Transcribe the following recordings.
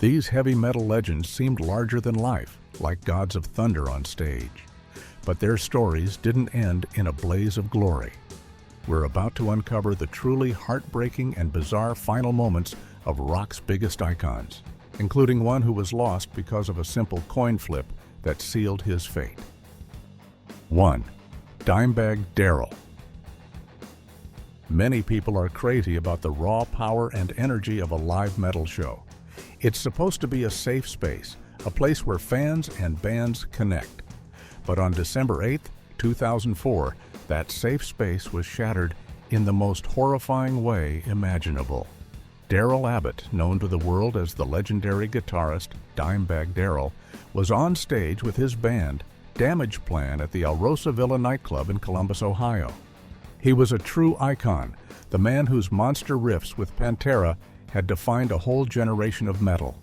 These heavy metal legends seemed larger than life, like gods of thunder on stage. But their stories didn't end in a blaze of glory. We're about to uncover the truly heartbreaking and bizarre final moments of rock's biggest icons, including one who was lost because of a simple coin flip that sealed his fate. 1. Dimebag Darrell. Many people are crazy about the raw power and energy of a live metal show. It's supposed to be a safe space, a place where fans and bands connect. But on December 8, 2004, that safe space was shattered in the most horrifying way imaginable. Darrell Abbott, known to the world as the legendary guitarist Dimebag Darrell, was on stage with his band, Damage Plan, at the Alrosa Villa nightclub in Columbus, Ohio. He was a true icon, the man whose monster riffs with Pantera had defined a whole generation of metal.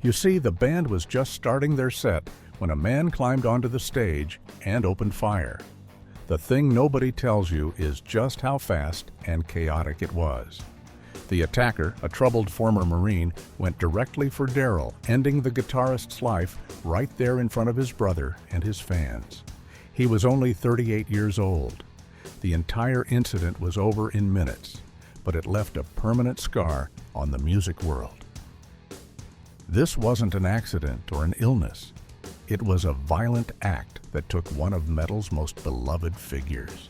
You see, the band was just starting their set when a man climbed onto the stage and opened fire. The thing nobody tells you is just how fast and chaotic it was. The attacker, a troubled former Marine, went directly for Darrell, ending the guitarist's life right there in front of his brother and his fans. He was only 38 years old. The entire incident was over in minutes, but it left a permanent scar on the music world. This wasn't an accident or an illness. It was a violent act that took one of metal's most beloved figures.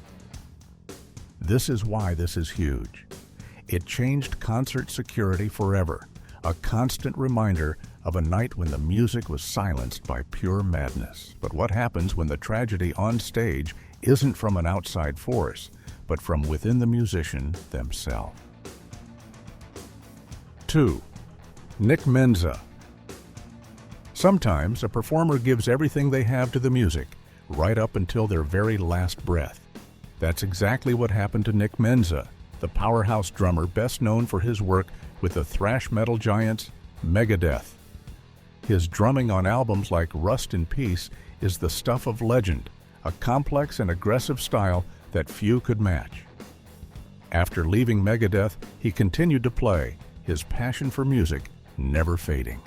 This is why this is huge. It changed concert security forever, a constant reminder of a night when the music was silenced by pure madness. But what happens when the tragedy on stage isn't from an outside force, but from within the musician themselves? 2. Nick Menza. Sometimes a performer gives everything they have to the music, right up until their very last breath. That's exactly what happened to Nick Menza, the powerhouse drummer best known for his work with the thrash metal giants Megadeth. His drumming on albums like Rust in Peace is the stuff of legend, a complex and aggressive style that few could match. After leaving Megadeth, he continued to play, his passion for music never fading.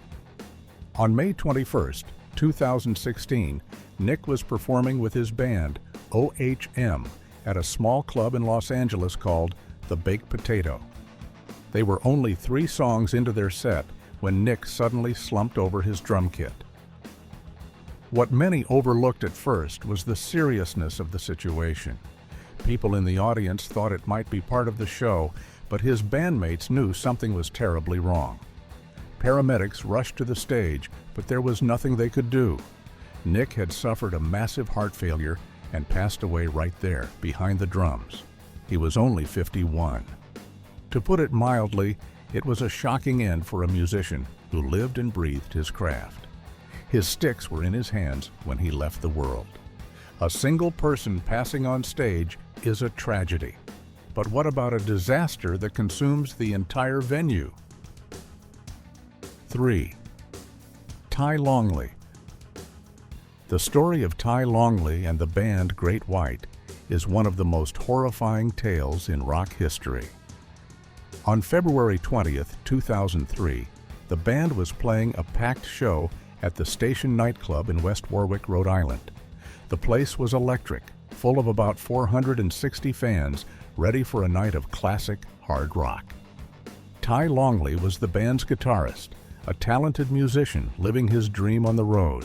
On May 21, 2016, Nick was performing with his band, OHM, at a small club in Los Angeles called The Baked Potato. They were only 3 songs into their set when Nick suddenly slumped over his drum kit. What many overlooked at first was the seriousness of the situation. People in the audience thought it might be part of the show, but his bandmates knew something was terribly wrong. Paramedics rushed to the stage, but there was nothing they could do. Nick had suffered a massive heart failure and passed away right there, behind the drums. He was only 51. To put it mildly, it was a shocking end for a musician who lived and breathed his craft. His sticks were in his hands when he left the world. A single person passing on stage is a tragedy. But what about a disaster that consumes the entire venue? 3. Ty Longley. The story of Ty Longley and the band Great White is one of the most horrifying tales in rock history. On February 20, 2003, the band was playing a packed show at the Station nightclub in West Warwick, Rhode Island. The place was electric, full of about 460 fans ready for a night of classic hard rock. Ty Longley was the band's guitarist, a talented musician living his dream on the road.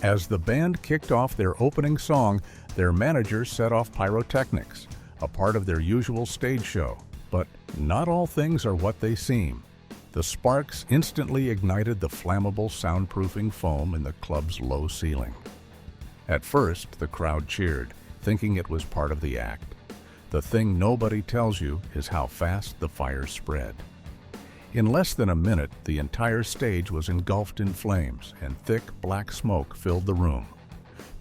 As the band kicked off their opening song, their manager set off pyrotechnics, a part of their usual stage show. But not all things are what they seem. The sparks instantly ignited the flammable soundproofing foam in the club's low ceiling. At first, the crowd cheered, thinking it was part of the act. The thing nobody tells you is how fast the fire spread. In less than a minute, the entire stage was engulfed in flames, and thick black smoke filled the room.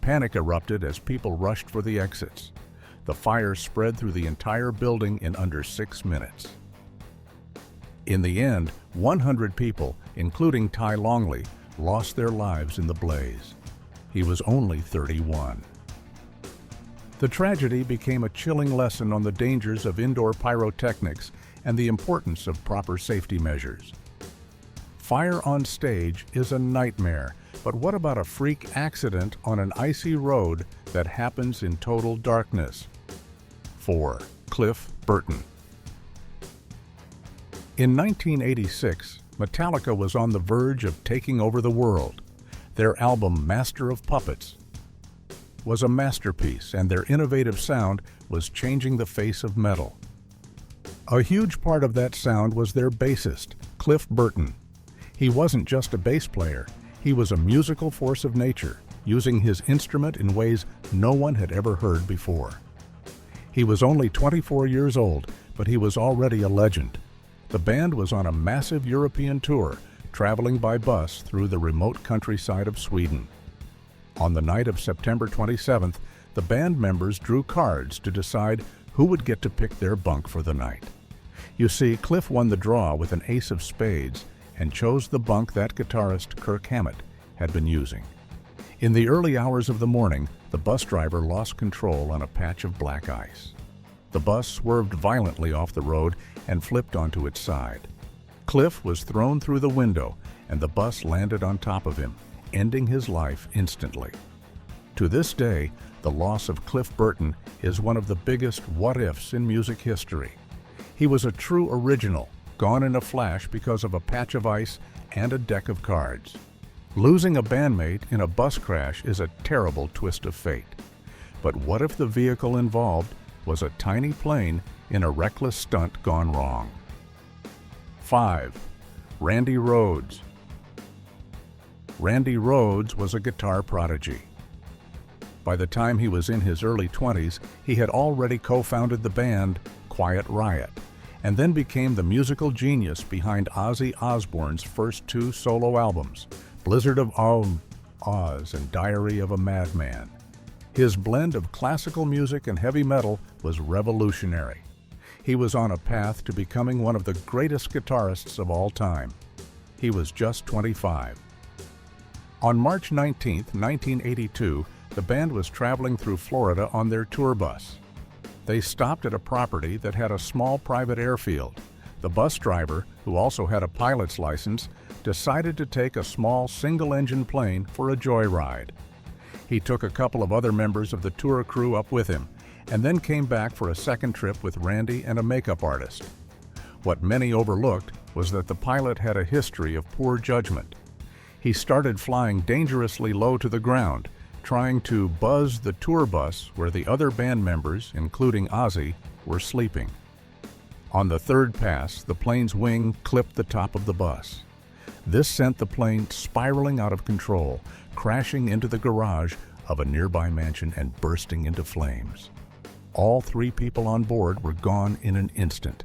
Panic erupted as people rushed for the exits. The fire spread through the entire building in under 6 minutes. In the end, 100 people, including Ty Longley, lost their lives in the blaze. He was only 31. The tragedy became a chilling lesson on the dangers of indoor pyrotechnics and the importance of proper safety measures. Fire on stage is a nightmare, but what about a freak accident on an icy road that happens in total darkness? 4. Cliff Burton. In 1986, Metallica was on the verge of taking over the world. Their album Master of Puppets was a masterpiece, and their innovative sound was changing the face of metal. A huge part of that sound was their bassist, Cliff Burton. He wasn't just a bass player, he was a musical force of nature, using his instrument in ways no one had ever heard before. He was only 24 years old, but he was already a legend. The band was on a massive European tour, traveling by bus through the remote countryside of Sweden. On the night of September 27th, the band members drew cards to decide who would get to pick their bunk for the night. You see, Cliff won the draw with an ace of spades and chose the bunk that guitarist Kirk Hammett had been using. In the early hours of the morning, the bus driver lost control on a patch of black ice. The bus swerved violently off the road and flipped onto its side. Cliff was thrown through the window, and the bus landed on top of him, ending his life instantly. To this day, the loss of Cliff Burton is one of the biggest what-ifs in music history. He was a true original, gone in a flash because of a patch of ice and a deck of cards. Losing a bandmate in a bus crash is a terrible twist of fate. But what if the vehicle involved was a tiny plane in a reckless stunt gone wrong? 5. Randy Rhoads. Randy Rhoads was a guitar prodigy. By the time he was in his early 20s, he had already co-founded the band Quiet Riot, and then became the musical genius behind Ozzy Osbourne's first 2 solo albums, Blizzard of Oz and Diary of a Madman. His blend of classical music and heavy metal was revolutionary. He was on a path to becoming one of the greatest guitarists of all time. He was just 25. On March 19, 1982, the band was traveling through Florida on their tour bus. They stopped at a property that had a small private airfield. The bus driver, who also had a pilot's license, decided to take a small single-engine plane for a joyride. He took a couple of other members of the tour crew up with him, and then came back for a second trip with Randy and a makeup artist. What many overlooked was that the pilot had a history of poor judgment. He started flying dangerously low to the ground, trying to buzz the tour bus where the other band members, including Ozzy, were sleeping. On the third pass, the plane's wing clipped the top of the bus. This sent the plane spiraling out of control, crashing into the garage of a nearby mansion and bursting into flames. All 3 people on board were gone in an instant.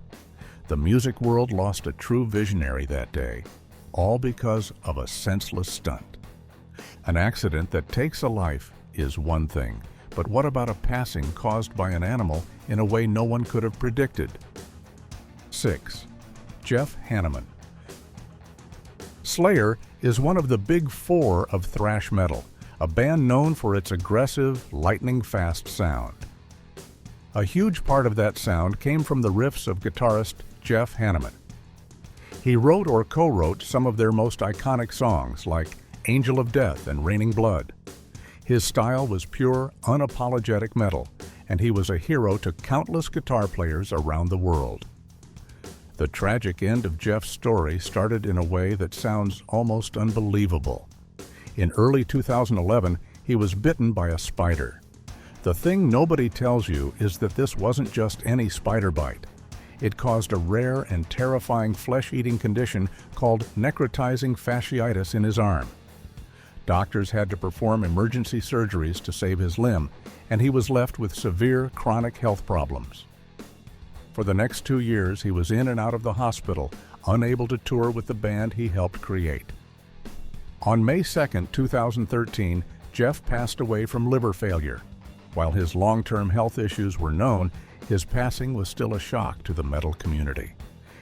The music world lost a true visionary that day, all because of a senseless stunt. An accident that takes a life is one thing, but what about a passing caused by an animal in a way no one could have predicted? 6. Jeff Hanneman. Slayer is one of the big 4 of thrash metal, a band known for its aggressive, lightning-fast sound. A huge part of that sound came from the riffs of guitarist Jeff Hanneman. He wrote or co-wrote some of their most iconic songs, like Angel of Death and Raining Blood. His style was pure, unapologetic metal, and he was a hero to countless guitar players around the world. The tragic end of Jeff's story started in a way that sounds almost unbelievable. In early 2011, he was bitten by a spider. The thing nobody tells you is that this wasn't just any spider bite. It caused a rare and terrifying flesh-eating condition called necrotizing fasciitis in his arm. Doctors had to perform emergency surgeries to save his limb, and he was left with severe chronic health problems. For the next 2 years, he was in and out of the hospital, unable to tour with the band he helped create. On May 2, 2013, Jeff passed away from liver failure. While his long-term health issues were known, his passing was still a shock to the metal community.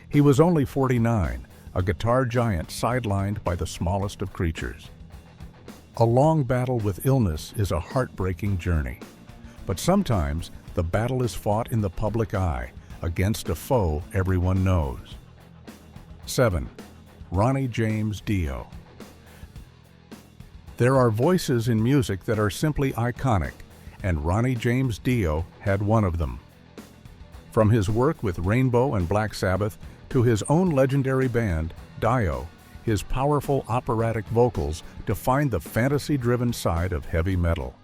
He was only 49, a guitar giant sidelined by the smallest of creatures. A long battle with illness is a heartbreaking journey. But sometimes the battle is fought in the public eye, against a foe everyone knows. 7. Ronnie James Dio. There are voices in music that are simply iconic, and Ronnie James Dio had one of them. From his work with Rainbow and Black Sabbath to his own legendary band, Dio, his powerful operatic vocals defined the fantasy-driven side of heavy metal.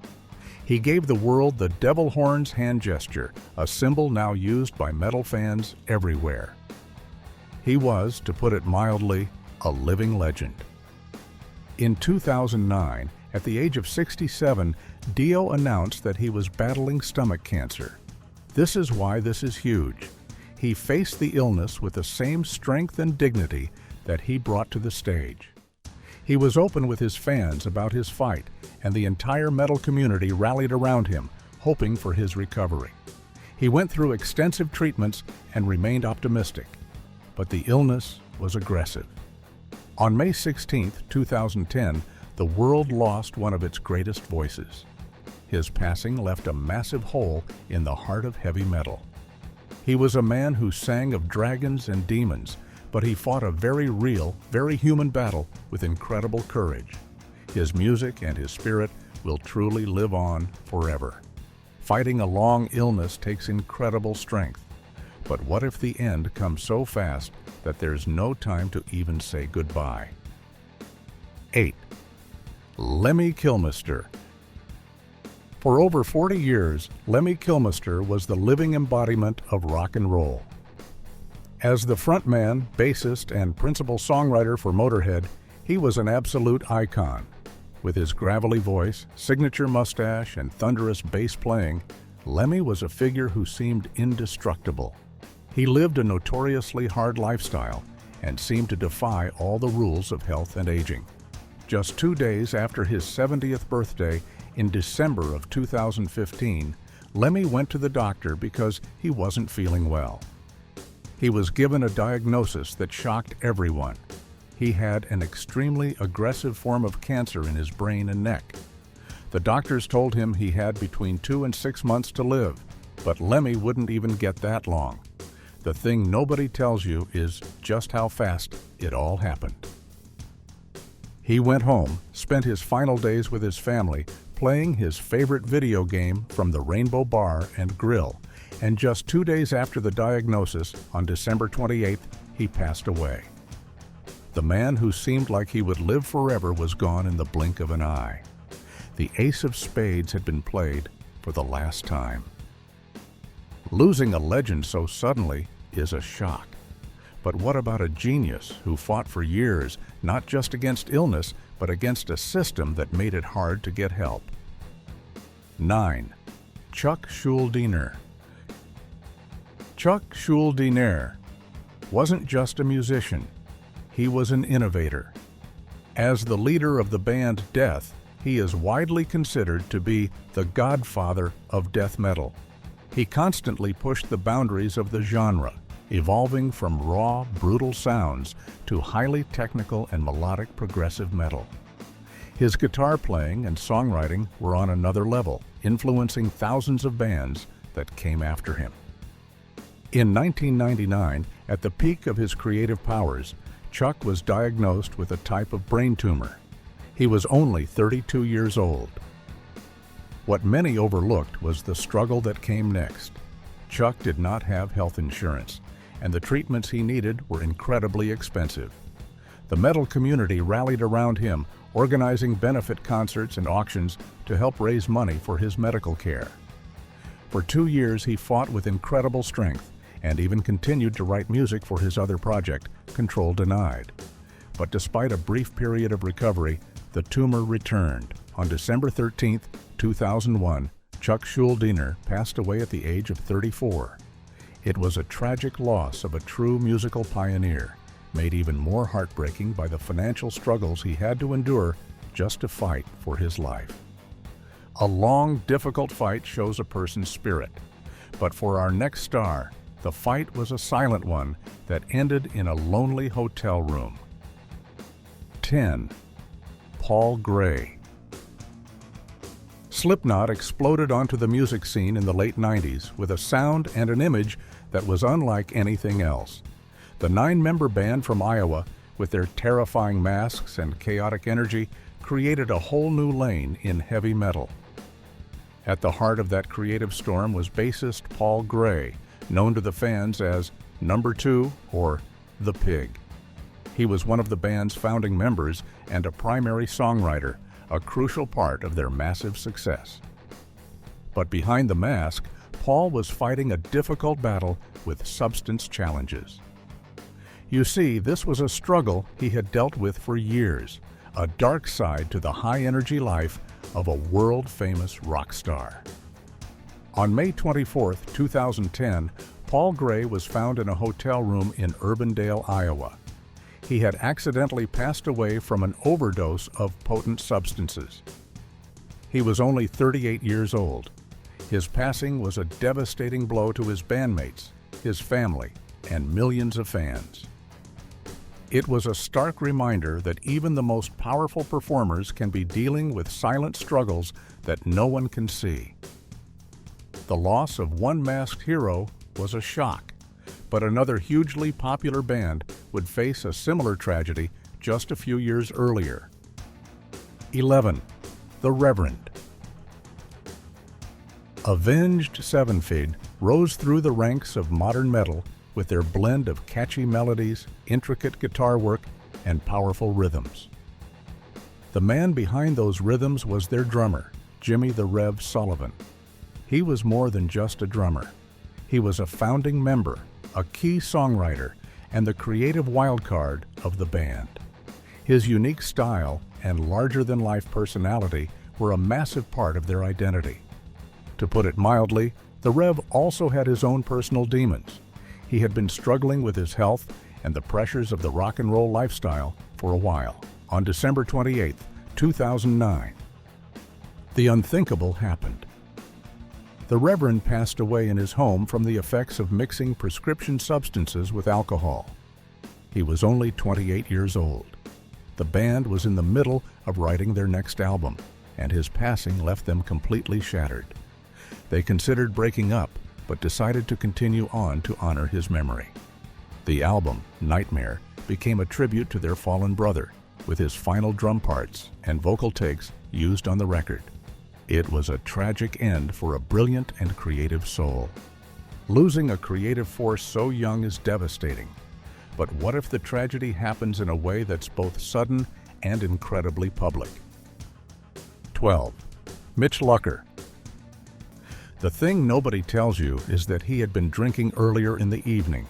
He gave the world the devil horns hand gesture, a symbol now used by metal fans everywhere. He was, to put it mildly, a living legend. In 2009, at the age of 67, Dio announced that he was battling stomach cancer. This is why this is huge. He faced the illness with the same strength and dignity that he brought to the stage. He was open with his fans about his fight, and the entire metal community rallied around him, hoping for his recovery. He went through extensive treatments and remained optimistic, but the illness was aggressive. On May 16, 2010, the world lost one of its greatest voices. His passing left a massive hole in the heart of heavy metal. He was a man who sang of dragons and demons, but he fought a very real, very human battle with incredible courage. His music and his spirit will truly live on forever. Fighting a long illness takes incredible strength. But what if the end comes so fast that there's no time to even say goodbye? 8. Lemmy Kilmister. For over 40 years, Lemmy Kilmister was the living embodiment of rock and roll. As the frontman, bassist, and principal songwriter for Motorhead, he was an absolute icon. With his gravelly voice, signature mustache, and thunderous bass playing, Lemmy was a figure who seemed indestructible. He lived a notoriously hard lifestyle and seemed to defy all the rules of health and aging. Just 2 days after his 70th birthday, in December of 2015, Lemmy went to the doctor because he wasn't feeling well. He was given a diagnosis that shocked everyone. He had an extremely aggressive form of cancer in his brain and neck. The doctors told him he had between 2 and 6 months to live, but Lemmy wouldn't even get that long. The thing nobody tells you is just how fast it all happened. He went home, spent his final days with his family, playing his favorite video game from the Rainbow Bar and Grill, and just 2 days after the diagnosis, on December 28th, he passed away. The man who seemed like he would live forever was gone in the blink of an eye. The ace of spades had been played for the last time. Losing a legend so suddenly is a shock. But what about a genius who fought for years, not just against illness, but against a system that made it hard to get help? 9. Chuck Schuldiner. Chuck Schuldiner wasn't just a musician, he was an innovator. As the leader of the band Death, he is widely considered to be the godfather of death metal. He constantly pushed the boundaries of the genre, evolving from raw, brutal sounds to highly technical and melodic progressive metal. His guitar playing and songwriting were on another level, influencing thousands of bands that came after him. In 1999, at the peak of his creative powers, Chuck was diagnosed with a type of brain tumor. He was only 32 years old. What many overlooked was the struggle that came next. Chuck did not have health insurance, and the treatments he needed were incredibly expensive. The metal community rallied around him, organizing benefit concerts and auctions to help raise money for his medical care. For 2 years, he fought with incredible strength and even continued to write music for his other project, Control Denied. But despite a brief period of recovery, the tumor returned. On December 13, 2001, Chuck Schuldiner passed away at the age of 34. It was a tragic loss of a true musical pioneer, made even more heartbreaking by the financial struggles he had to endure just to fight for his life. A long, difficult fight shows a person's spirit. But for our next star, the fight was a silent one that ended in a lonely hotel room. 10. Paul Gray. Slipknot exploded onto the music scene in the late 90s with a sound and an image that was unlike anything else. The 9-member band from Iowa, with their terrifying masks and chaotic energy, created a whole new lane in heavy metal. At the heart of that creative storm was bassist Paul Gray, known to the fans as Number 2 or The Pig. He was one of the band's founding members and a primary songwriter, a crucial part of their massive success. But behind the mask, Paul was fighting a difficult battle with substance challenges. You see, this was a struggle he had dealt with for years, a dark side to the high-energy life of a world-famous rock star. On May 24, 2010, Paul Gray was found in a hotel room in Urbandale, Iowa. He had accidentally passed away from an overdose of potent substances. He was only 38 years old. His passing was a devastating blow to his bandmates, his family, and millions of fans. It was a stark reminder that even the most powerful performers can be dealing with silent struggles that no one can see. The loss of one masked hero was a shock, but another hugely popular band would face a similar tragedy just a few years earlier. 11. The Reverend. Avenged Sevenfold rose through the ranks of modern metal with their blend of catchy melodies, intricate guitar work, and powerful rhythms. The man behind those rhythms was their drummer, Jimmy the Rev Sullivan. He was more than just a drummer. He was a founding member, a key songwriter, and the creative wildcard of the band. His unique style and larger-than-life personality were a massive part of their identity. To put it mildly, the Rev also had his own personal demons. He had been struggling with his health and the pressures of the rock and roll lifestyle for a while. On December 28, 2009, the unthinkable happened. The Reverend passed away in his home from the effects of mixing prescription substances with alcohol. He was only 28 years old. The band was in the middle of writing their next album, and his passing left them completely shattered. They considered breaking up, but decided to continue on to honor his memory. The album, Nightmare, became a tribute to their fallen brother, with his final drum parts and vocal takes used on the record. It was a tragic end for a brilliant and creative soul. Losing a creative force so young is devastating. But what if the tragedy happens in a way that's both sudden and incredibly public? 12. Mitch Lucker. The thing nobody tells you is that he had been drinking earlier in the evening.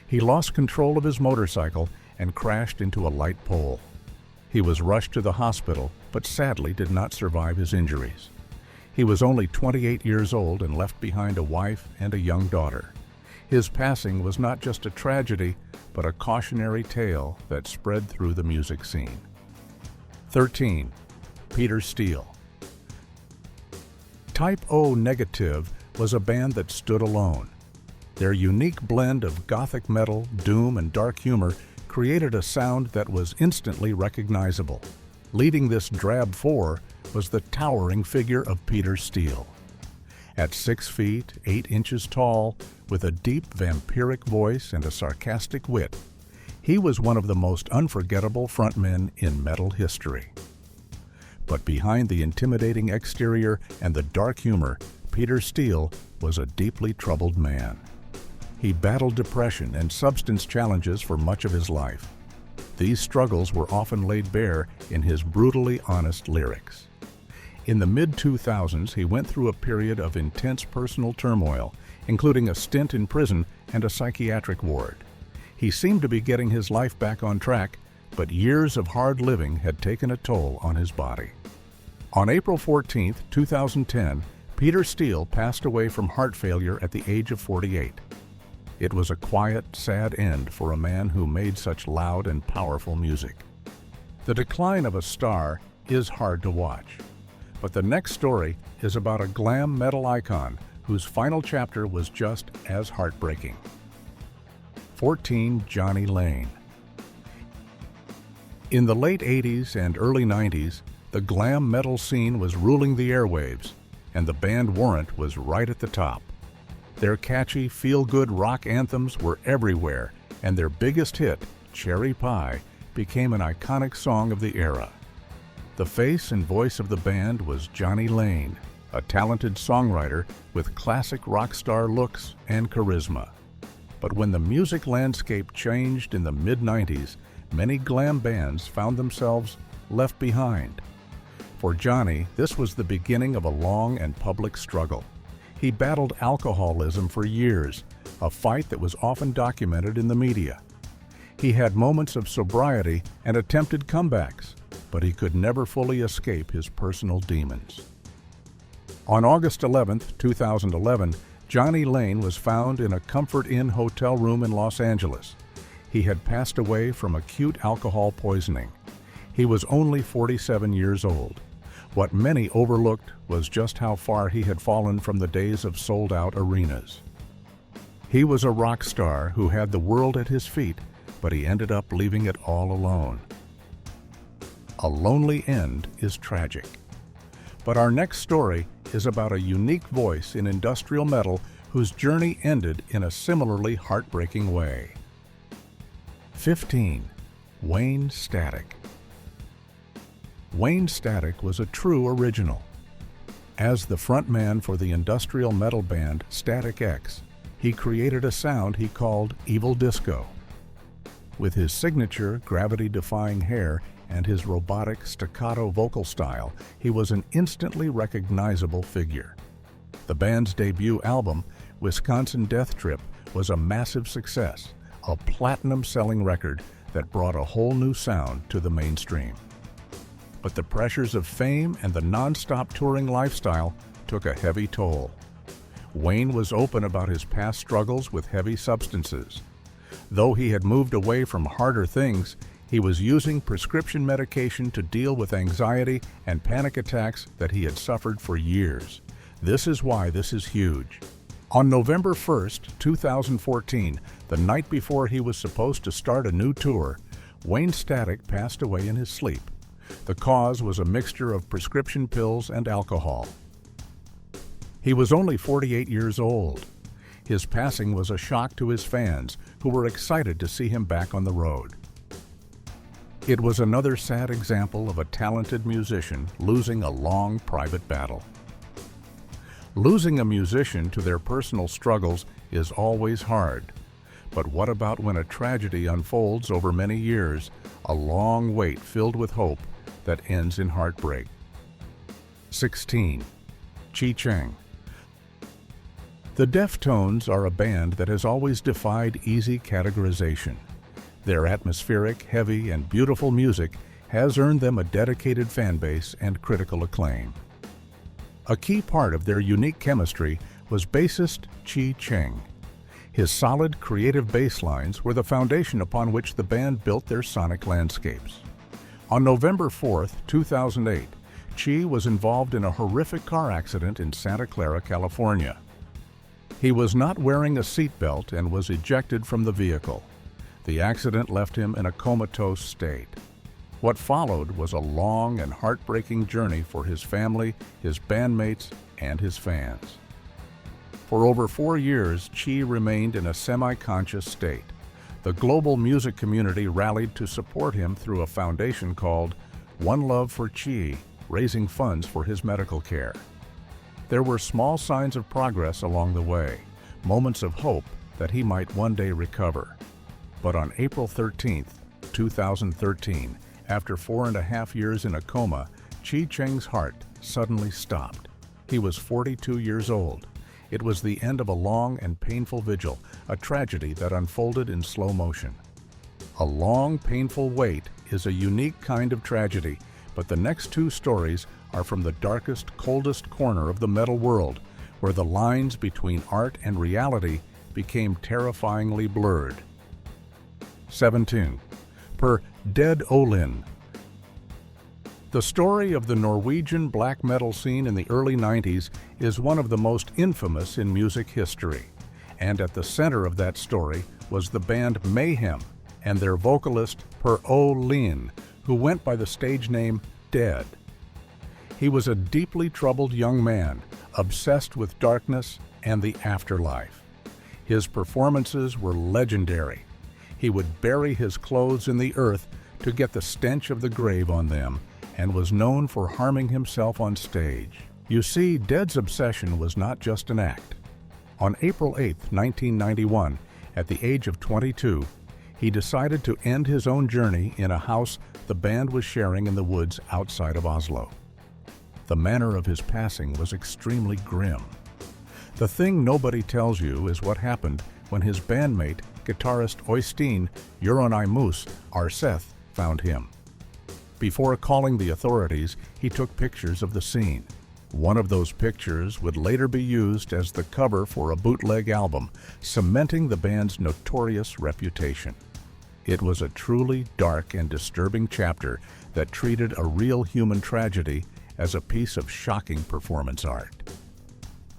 He lost control of his motorcycle and crashed into a light pole. He was rushed to the hospital, but sadly did not survive his injuries. He was only 28 years old and left behind a wife and a young daughter. His passing was not just a tragedy, but a cautionary tale that spread through the music scene. 13. Peter Steele. Type O Negative was a band that stood alone. Their unique blend of gothic metal, doom, and dark humor created a sound that was instantly recognizable. Leading this drab four was the towering figure of Peter Steele. At 6 feet, 8 inches tall, with a deep vampiric voice and a sarcastic wit, he was one of the most unforgettable frontmen in metal history. But behind the intimidating exterior and the dark humor, Peter Steele was a deeply troubled man. He battled depression and substance challenges for much of his life. These struggles were often laid bare in his brutally honest lyrics. In the mid-2000s, he went through a period of intense personal turmoil, including a stint in prison and a psychiatric ward. He seemed to be getting his life back on track, but years of hard living had taken a toll on his body. On April 14, 2010, Peter Steele passed away from heart failure at the age of 48. It was a quiet, sad end for a man who made such loud and powerful music. The decline of a star is hard to watch, but the next story is about a glam metal icon whose final chapter was just as heartbreaking. 14. Johnny Lane. In the late 80s and early 90s, the glam metal scene was ruling the airwaves, and the band Warrant was right at the top. Their catchy, feel-good rock anthems were everywhere, and their biggest hit, Cherry Pie, became an iconic song of the era. The face and voice of the band was Johnny Lane, a talented songwriter with classic rock star looks and charisma. But when the music landscape changed in the mid-90s, many glam bands found themselves left behind. For Johnny, this was the beginning of a long and public struggle. He battled alcoholism for years, a fight that was often documented in the media. He had moments of sobriety and attempted comebacks, but he could never fully escape his personal demons. On August 11, 2011, Johnny Lane was found in a Comfort Inn hotel room in Los Angeles. He had passed away from acute alcohol poisoning. He was only 47 years old. What many overlooked was just how far he had fallen from the days of sold-out arenas. He was a rock star who had the world at his feet, but he ended up leaving it all alone. A lonely end is tragic. But our next story is about a unique voice in industrial metal whose journey ended in a similarly heartbreaking way. 15. Wayne Static. Wayne Static was a true original. As the frontman for the industrial metal band Static X, he created a sound he called Evil Disco. With his signature gravity-defying hair and his robotic staccato vocal style, he was an instantly recognizable figure. The band's debut album, Wisconsin Death Trip, was a massive success, a platinum-selling record that brought a whole new sound to the mainstream. But the pressures of fame and the non-stop touring lifestyle took a heavy toll. Wayne was open about his past struggles with heavy substances. Though he had moved away from harder things, he was using prescription medication to deal with anxiety and panic attacks that he had suffered for years. This is why this is huge. On November 1st, 2014, the night before he was supposed to start a new tour, Wayne Static passed away in his sleep. The cause was a mixture of prescription pills and alcohol. He was only 48 years old. His passing was a shock to his fans, who were excited to see him back on the road. It was another sad example of a talented musician losing a long private battle. Losing a musician to their personal struggles is always hard. But what about when a tragedy unfolds over many years, a long wait filled with hope that ends in heartbreak? 16. Chi Cheng. The Deftones are a band that has always defied easy categorization. Their atmospheric, heavy, and beautiful music has earned them a dedicated fan base and critical acclaim. A key part of their unique chemistry was bassist Chi Cheng. His solid, creative bass lines were the foundation upon which the band built their sonic landscapes. On November 4, 2008, Chi was involved in a horrific car accident in Santa Clara, California. He was not wearing a seatbelt and was ejected from the vehicle. The accident left him in a comatose state. What followed was a long and heartbreaking journey for his family, his bandmates, and his fans. For over 4 years, Chi remained in a semi-conscious state. The global music community rallied to support him through a foundation called One Love for Chi, raising funds for his medical care. There were small signs of progress along the way, moments of hope that he might one day recover. But on April 13, 2013, after 4.5 years in a coma, Chi Cheng's heart suddenly stopped. He was 42 years old. It was the end of a long and painful vigil, a tragedy that unfolded in slow motion. A long, painful wait is a unique kind of tragedy, but the next 2 stories are from the darkest, coldest corner of the metal world, where the lines between art and reality became terrifyingly blurred. 17. Per Dead Olin. The story of the Norwegian black metal scene in the early 90s is one of the most infamous in music history. And at the center of that story was the band Mayhem and their vocalist Per Olin, who went by the stage name Dead. He was a deeply troubled young man, obsessed with darkness and the afterlife. His performances were legendary. He would bury his clothes in the earth to get the stench of the grave on them and was known for harming himself on stage. You see, Dead's obsession was not just an act. On April 8, 1991, at the age of 22, he decided to end his own journey in a house the band was sharing in the woods outside of Oslo. The manner of his passing was extremely grim. The thing nobody tells you is what happened when his bandmate, guitarist Øystein Jørund Moos Arseth, found him. Before calling the authorities, he took pictures of the scene. One of those pictures would later be used as the cover for a bootleg album, cementing the band's notorious reputation. It was a truly dark and disturbing chapter that treated a real human tragedy as a piece of shocking performance art.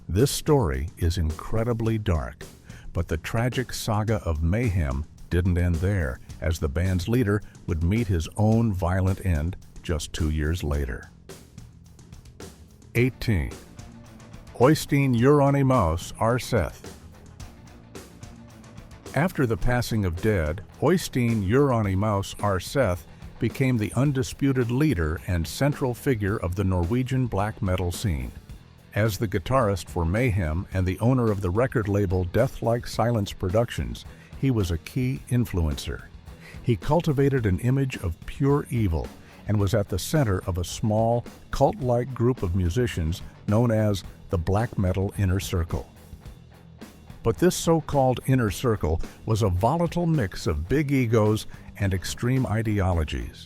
This story is incredibly dark, but the tragic saga of mayhem didn't end there, as the band's leader would meet his own violent end just 2 years later. 18. Øystein Jørund Moos Arseth. After the passing of Dead, Øystein Jørund Moos Arseth became the undisputed leader and central figure of the Norwegian black metal scene. As the guitarist for Mayhem and the owner of the record label Death Like Silence Productions, he was a key influencer. He cultivated an image of pure evil and was at the center of a small, cult-like group of musicians known as the Black Metal Inner Circle. But this so-called inner circle was a volatile mix of big egos and extreme ideologies.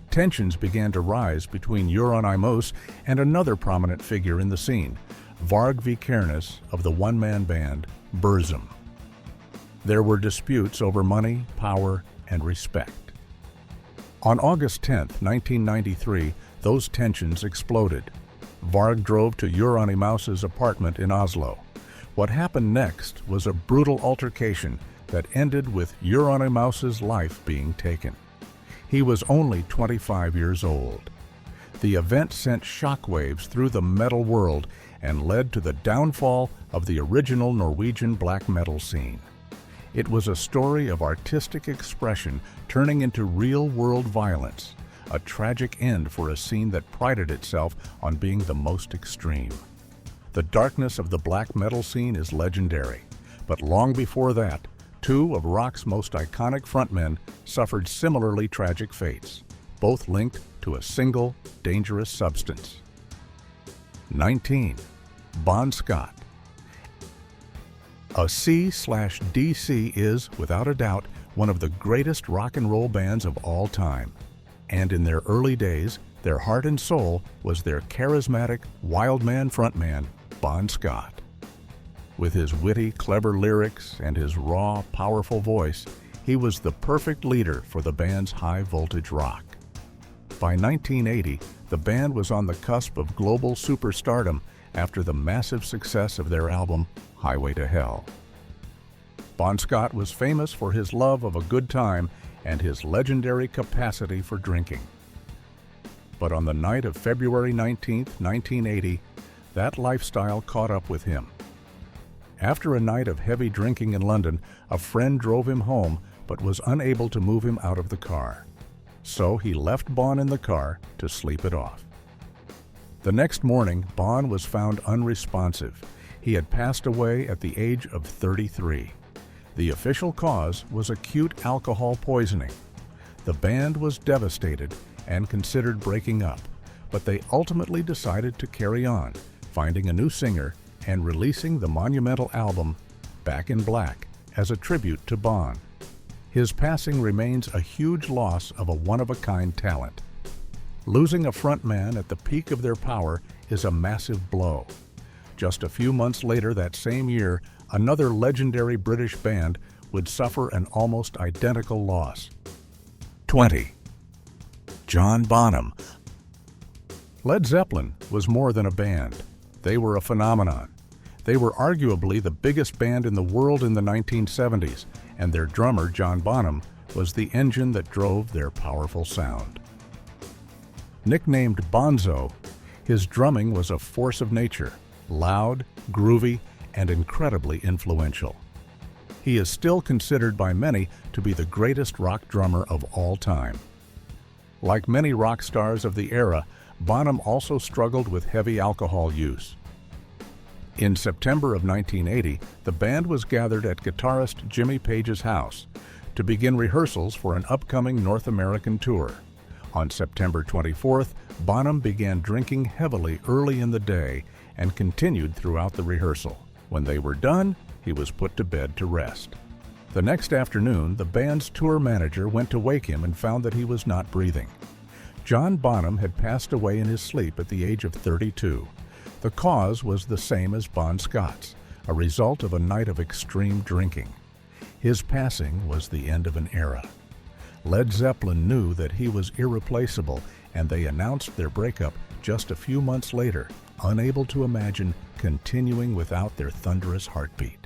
Tensions began to rise between Jørund Moos and another prominent figure in the scene, Varg Vikernes of the one-man band Burzum. There were disputes over money, power, and respect. On August 10, 1993, those tensions exploded. Varg drove to Jørund Moos's apartment in Oslo. What happened next was a brutal altercation that ended with Jørund Moos's life being taken. He was only 25 years old. The event sent shockwaves through the metal world and led to the downfall of the original Norwegian black metal scene. It was a story of artistic expression turning into real-world violence, a tragic end for a scene that prided itself on being the most extreme. The darkness of the black metal scene is legendary, but long before that, two of rock's most iconic frontmen suffered similarly tragic fates, both linked to a single dangerous substance. 19. Bon Scott. A C/DC is, without a doubt, one of the greatest rock and roll bands of all time. And in their early days, their heart and soul was their charismatic, wild man frontman, Bon Scott. With his witty, clever lyrics and his raw, powerful voice, he was the perfect leader for the band's high-voltage rock. By 1980, the band was on the cusp of global superstardom after the massive success of their album, Highway to Hell. Bon Scott was famous for his love of a good time and his legendary capacity for drinking. But on the night of February 19, 1980, that lifestyle caught up with him. After a night of heavy drinking in London, a friend drove him home but was unable to move him out of the car. So he left Bon in the car to sleep it off. The next morning, Bon was found unresponsive. He had passed away at the age of 33. The official cause was acute alcohol poisoning. The band was devastated and considered breaking up, but they ultimately decided to carry on, finding a new singer and releasing the monumental album Back in Black as a tribute to Bon. His passing remains a huge loss of a one-of-a-kind talent. Losing a frontman at the peak of their power is a massive blow. Just a few months later that same year, another legendary British band would suffer an almost identical loss. 20. John Bonham. Led Zeppelin was more than a band. They were a phenomenon. They were arguably the biggest band in the world in the 1970s, and their drummer, John Bonham, was the engine that drove their powerful sound. Nicknamed Bonzo, his drumming was a force of nature, loud, groovy, and incredibly influential. He is still considered by many to be the greatest rock drummer of all time. Like many rock stars of the era, Bonham also struggled with heavy alcohol use. In September of 1980, the band was gathered at guitarist Jimmy Page's house to begin rehearsals for an upcoming North American tour. On September 24th, Bonham began drinking heavily early in the day and continued throughout the rehearsal. When they were done, he was put to bed to rest. The next afternoon, the band's tour manager went to wake him and found that he was not breathing. John Bonham had passed away in his sleep at the age of 32. The cause was the same as Bon Scott's, a result of a night of extreme drinking. His passing was the end of an era. Led Zeppelin knew that he was irreplaceable, and they announced their breakup just a few months later, unable to imagine continuing without their thunderous heartbeat.